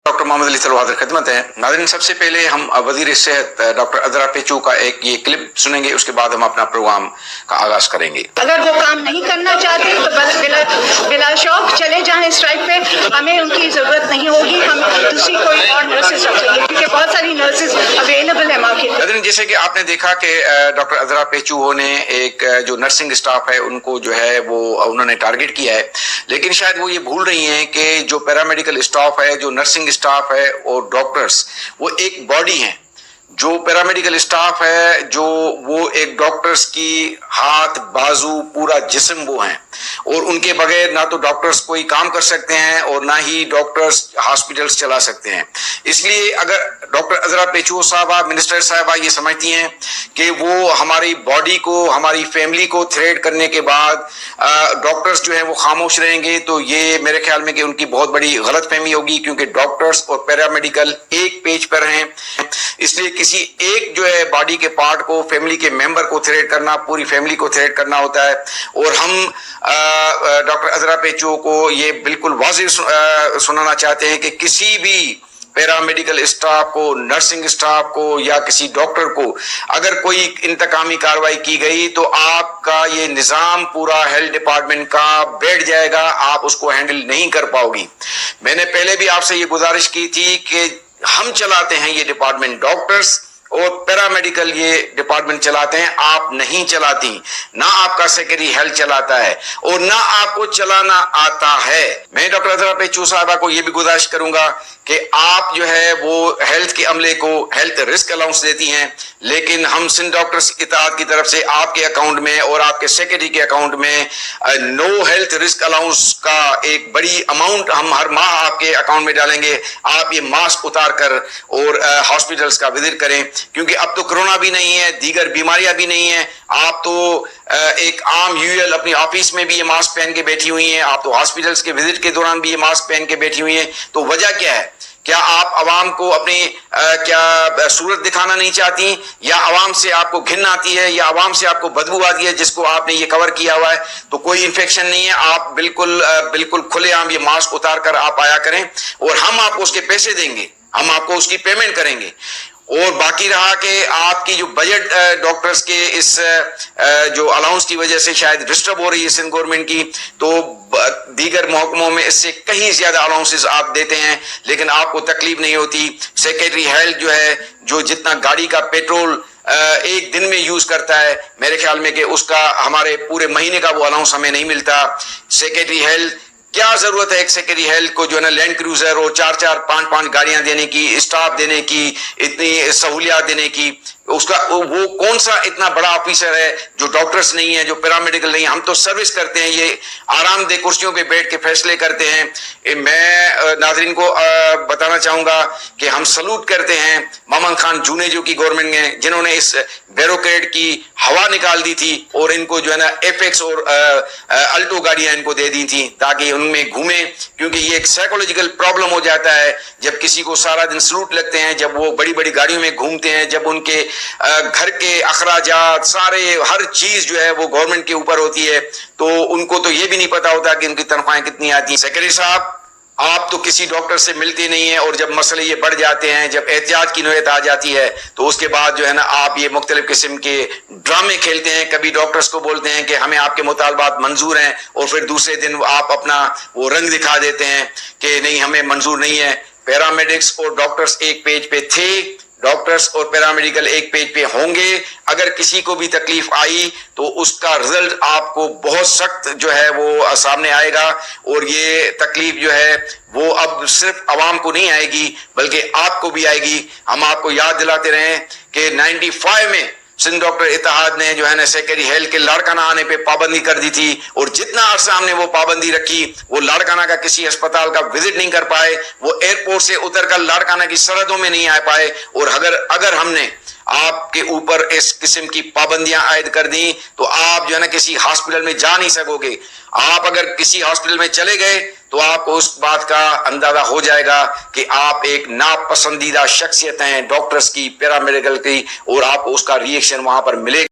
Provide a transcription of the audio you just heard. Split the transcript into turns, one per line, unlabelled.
Doctor محمد علی طلوع حاضر خدمت ہے. ناظرین، سب سے پہلے ہم وزیر صحت ڈاکٹر عذرا پیچو کا ایک یہ کلپ سنیں گے، اس کے بعد ہم اپنا پروگرام کا آغاز کریں گے.
اگر وہ کام نہیں کرنا چاہتے تو بس بلا شوق چلے جائیں اسٹرائک پہ. ہمیں ان کی ضرورت نہیں ہوگی، ہم دوسری کوئی اور نرسز رکھ لیں گے کیونکہ بہت ساری نرسز اویلیبل ہے مارکیٹ میں.
ناظرین، جیسے کہ آپ نے دیکھا کہ ڈاکٹر عذرا پیچو نے ایک جو نرسنگ اسٹاف ہے ان کو جو ہے وہ انہوں نے ٹارگٹ کیا ہے، لیکن شاید وہ یہ بھول رہی ہیں کہ جو پیرامیڈیکل اسٹاف ہے، جو نرسنگ اسٹاف ہے اور ڈاکٹرز وہ ایک باڈی ہیں. جو پیرامیڈیکل اسٹاف ہے جو وہ ایک ڈاکٹرز کی ہاتھ بازو پورا جسم وہ ہیں، اور ان کے بغیر نہ تو ڈاکٹرز کوئی کام کر سکتے ہیں اور نہ ہی ڈاکٹرز ہاسپٹلز چلا سکتے ہیں. اس لیے اگر ڈاکٹر عذرا پیچو صاحبہ، منسٹر صاحبہ یہ سمجھتی ہیں کہ وہ ہماری باڈی کو، ہماری فیملی کو تھریٹ کرنے کے بعد ڈاکٹرز جو ہیں وہ خاموش رہیں گے، تو یہ میرے خیال میں کہ ان کی بہت بڑی غلط فہمی ہوگی، کیونکہ ڈاکٹرز اور پیرامیڈیکل ایک پیج پر ہیں. اس لیے کسی ایک جو ہے باڈی کے پارٹ کو، فیملی کے ممبر کو تھریٹ کرنا، پوری فیملی کو تھریٹ کرنا ہوتا ہے. اور ہم ڈاکٹر عذرا پیچو کو یہ بالکل واضح سنانا چاہتے ہیں کہ کسی بھی پیرامیڈیکل اسٹاف کو، نرسنگ اسٹاف کو یا کسی ڈاکٹر کو اگر کوئی انتقامی کارروائی کی گئی تو آپ کا یہ نظام پورا ہیلتھ ڈپارٹمنٹ کا بیٹھ جائے گا، آپ اس کو ہینڈل نہیں کر پاؤ گی. میں نے پہلے بھی آپ سے یہ گزارش کی تھی کہ ہم چلاتے ہیں یہ ڈپارٹمنٹ، ڈاکٹرز اور پیرامیڈیکل یہ ڈپارٹمنٹ چلاتے ہیں، آپ نہیں چلاتی. نہ آپ کا سیکرٹری ہیلتھ چلاتا ہے اور نہ آپ کو چلانا آتا ہے. میں ڈاکٹر عذرا پیچو صاحبہ کو یہ بھی گزارش کروں گا کہ آپ جو ہے وہ ہیلتھ کے عملے کو ہیلتھ رسک الاؤنس دیتی ہیں، لیکن ہم سندھ ڈاکٹرز اتحاد کی طرف سے آپ کے اکاؤنٹ میں اور آپ کے سیکرٹری کے اکاؤنٹ میں نو ہیلتھ رسک الاؤنس کا ایک بڑی اماؤنٹ ہم ہر ماہ آپ کے اکاؤنٹ میں ڈالیں گے. آپ یہ ماسک اتار کر اور ہاسپٹلس کا وزٹ کریں، کیونکہ اب تو کرونا بھی نہیں ہے، دیگر بیماریاں بھی نہیں ہیں. آپ تو ایک عام یوئل اپنی آفس میں بھی یہ ماسک پہن کے بیٹھی ہوئی ہیں، آپ تو ہاسپٹلس کے وزٹ کے دوران بھی یہ ماسک پہن کے بیٹھی ہوئی ہیں. تو وجہ کیا ہے؟ کیا آپ عوام کو اپنی کیا صورت دکھانا نہیں چاہتی، یا عوام سے آپ کو گھن آتی ہے، یا عوام سے آپ کو بدبو آتی ہے جس کو آپ نے یہ کور کیا ہوا ہے؟ تو کوئی انفیکشن نہیں ہے، آپ بالکل کھلے عام یہ ماسک اتار کر آپ آیا کریں، اور ہم آپ کو اس کے پیسے دیں گے، ہم آپ کو اس کی پیمنٹ کریں گے. اور باقی رہا کہ آپ کی جو بجٹ ڈاکٹرز کے اس جو الاؤنس کی وجہ سے شاید ڈسٹرب ہو رہی ہے سندھ گورنمنٹ کی، تو دیگر محکموں میں اس سے کہیں زیادہ الاؤنسز آپ دیتے ہیں لیکن آپ کو تکلیف نہیں ہوتی. سیکرٹری ہیلتھ جو ہے، جو جتنا گاڑی کا پیٹرول ایک دن میں یوز کرتا ہے، میرے خیال میں کہ اس کا ہمارے پورے مہینے کا وہ الاؤنس ہمیں نہیں ملتا. سیکرٹری ہیلتھ کیا ضرورت ہے ایک سیکرٹری ہیلتھ کو جو ہے نا لینڈ کروزر اور 4 5 گاڑیاں دینے کی، اسٹاف دینے کی، اتنی سہولیات دینے کی؟ اس کا وہ کون سا اتنا بڑا آفیسر ہے جو ڈاکٹرز نہیں ہے، جو پیرامیڈیکل نہیں ہے؟ ہم تو سروس کرتے ہیں، یہ آرام دہ کرسیوں پہ بیٹھ کے فیصلے کرتے ہیں. میں ناظرین کو بتانا چاہوں گا کہ ہم سلوٹ کرتے ہیں محمد خان جونیجو کی گورنمنٹ نے، جنہوں نے اس بیوروکریٹ کی ہوا نکال دی تھی اور ان کو جو ہے نا ایف ایکس اور الٹو گاڑیاں ان کو دے دی تھیں تاکہ ان میں گھومیں. کیونکہ یہ ایک سائیکولوجیکل پرابلم ہو جاتا ہے جب کسی کو سارا دن سلوٹ لگتے ہیں، جب وہ بڑی بڑی گاڑیوں میں گھومتے ہیں، جب ان کے گھر کے اخراجات سارے ہر چیز جو ہے وہ گورنمنٹ کے اوپر ہوتی ہے، تو ان کو تو یہ بھی نہیں پتا ہوتا کہ ان کی تنخواہیں کتنی آتی ہیں. سیکرٹری صاحب، آپ تو کسی ڈاکٹر سے ملتے نہیں ہیں، اور جب مسئلے یہ بڑھ جاتے ہیں، جب احتیاط کی نوبت آ جاتی ہے، تو اس کے بعد جو ہے نا آپ یہ مختلف قسم کے ڈرامے کھیلتے ہیں. کبھی ڈاکٹرز کو بولتے ہیں کہ ہمیں آپ کے مطالبات منظور ہیں، اور پھر دوسرے دن آپ اپنا وہ رنگ دکھا دیتے ہیں کہ نہیں ہمیں منظور نہیں ہے. پیرامیڈکس اور ڈاکٹرز ایک پیج پہ تھے، ڈاکٹرز اور پیرامیڈیکل ایک پیج پہ ہوں گے. اگر کسی کو بھی تکلیف آئی تو اس کا رزلٹ آپ کو بہت سخت جو ہے وہ سامنے آئے گا، اور یہ تکلیف جو ہے وہ اب صرف عوام کو نہیں آئے گی بلکہ آپ کو بھی آئے گی. ہم آپ کو یاد دلاتے رہیں کہ 95 میں سندھ ڈاکٹر اتحاد نے جو ہے نا سیکرٹری ہیلتھ کے لاڑکانہ آنے پہ پابندی کر دی تھی، اور جتنا عرصہ ہم نے وہ پابندی رکھی، وہ لاڑکانہ کا کسی اسپتال کا وزٹ نہیں کر پائے، وہ ایئرپورٹ سے اتر کر لاڑکانہ کی سرحدوں میں نہیں آ پائے. اور اگر ہم نے آپ کے اوپر اس قسم کی پابندیاں عائد کر دیں تو آپ جو ہے نا کسی ہاسپٹل میں جا نہیں سکو گے. آپ اگر کسی ہاسپٹل میں چلے گئے تو آپ کو اس بات کا اندازہ ہو جائے گا کہ آپ ایک ناپسندیدہ شخصیت ہیں ڈاکٹرز کی، پیرامیڈیکل کی، اور آپ کو اس کا ری ایکشن وہاں پر ملے گا.